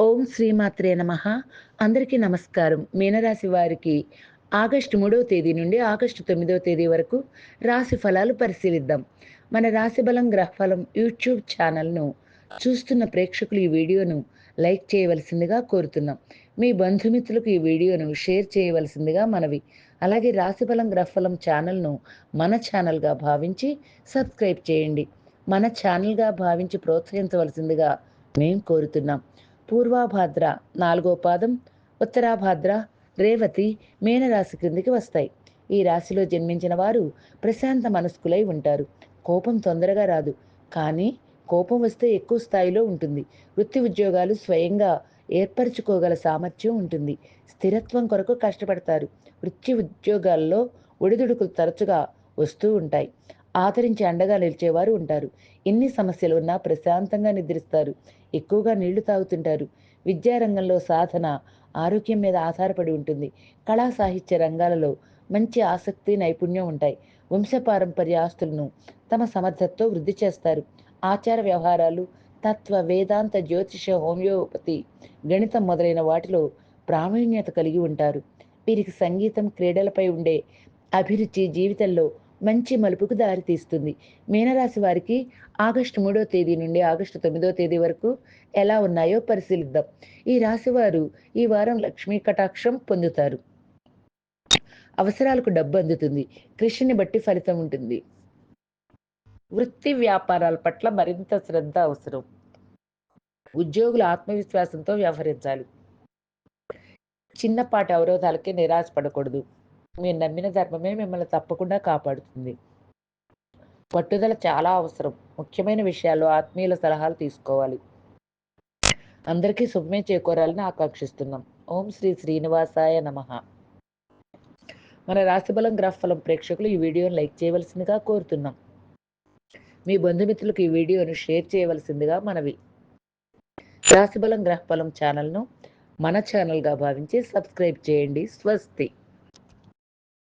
ఓం శ్రీమాత్రే నమః. అందరికీ నమస్కారం. మీనరాశి వారికి ఆగస్టు 3వ తేదీ నుండి ఆగస్టు 9వ తేదీ వరకు రాశి ఫలాలు పరిశీలిద్దాం. మన రాశిబలం గ్రహఫలం యూట్యూబ్ ఛానల్‌ను చూస్తున్న ప్రేక్షకులు ఈ వీడియోను లైక్ చేయవలసిందిగా కోరుతున్నాం. మీ బంధుమిత్రులకు ఈ వీడియోను షేర్ చేయవలసిందిగా మనవి. అలాగే రాశిబలం గ్రహఫలం ఛానల్‌ను మన ఛానల్‌గా భావించి సబ్స్క్రైబ్ చేయండి. మన ఛానల్‌గా భావించి ప్రోత్సహించవలసిందిగా మేం కోరుతున్నాం. పూర్వాభాద్ర 4వ పాదం, ఉత్తరాభాద్ర, రేవతి మీనరాశి క్రిందికి వస్తాయి. ఈ రాశిలో జన్మించిన వారు ప్రశాంత మనస్కులై ఉంటారు. కోపం తొందరగా రాదు, కానీ కోపం వస్తే ఎక్కువ స్థాయిలో ఉంటుంది. వృత్తి ఉద్యోగాలు స్వయంగా ఏర్పరచుకోగల సామర్థ్యం ఉంటుంది. స్థిరత్వం కొరకు కష్టపడతారు. వృత్తి ఉద్యోగాల్లో ఒడిదుడుకులు తరచుగా వస్తూ ఉంటాయి. ఆదరించి అండగా నిలిచేవారు ఉంటారు. ఎన్ని సమస్యలు ఉన్నా ప్రశాంతంగా నిద్రిస్తారు. ఎక్కువగా నీళ్లు తాగుతుంటారు. విద్యారంగంలో సాధన ఆరోగ్యం మీద ఆధారపడి ఉంటుంది. కళా సాహిత్య రంగాలలో మంచి ఆసక్తి, నైపుణ్యం ఉంటాయి. వంశపారంపర్య ఆస్తులను తమ సమర్థతతో వృద్ధి చేస్తారు. ఆచార వ్యవహారాలు, తత్వ, వేదాంత, జ్యోతిష, హోమియోపతి, గణితం మొదలైన వాటిలో ప్రావీణ్యత కలిగి ఉంటారు. వీరికి సంగీతం, క్రీడలపై ఉండే అభిరుచి జీవితంలో మంచి మలుపుకు దారితీస్తుంది. మీనరాశి వారికి ఆగస్టు 3వ తేదీ నుండి ఆగస్టు 9వ తేదీ వరకు ఎలా ఉన్నాయో పరిశీలిద్దాం. ఈ రాశివారు ఈ వారం లక్ష్మీ కటాక్షం పొందుతారు. అవసరాలకు డబ్బు అందుతుంది. కృషిని బట్టి ఫలితం ఉంటుంది. వృత్తి వ్యాపారాల పట్ల మరింత శ్రద్ధ అవసరం. ఉద్యోగులు ఆత్మవిశ్వాసంతో వ్యవహరించాలి. చిన్నపాటి అవరోధాలకే నిరాశపడకూడదు. మీరు నమ్మిన ధర్మమే మిమ్మల్ని తప్పకుండా కాపాడుతుంది. పట్టుదల చాలా అవసరం. ముఖ్యమైన విషయాల్లో ఆత్మీయుల సలహాలు తీసుకోవాలి. అందరికీ శుభమే చేకూరాలని ఆకాంక్షిస్తున్నాం. ఓం శ్రీ శ్రీనివాసాయ నమః. మన రాశిబలం గ్రహఫలం ప్రేక్షకులు ఈ వీడియోను లైక్ చేయవలసిందిగా కోరుతున్నాం. మీ బంధుమిత్రులకు ఈ వీడియోను షేర్ చేయవలసిందిగా మనవి. రాశిబలం గ్రహఫలం ఛానల్ను మన ఛానల్గా భావించి సబ్స్క్రైబ్ చేయండి. స్వస్తి.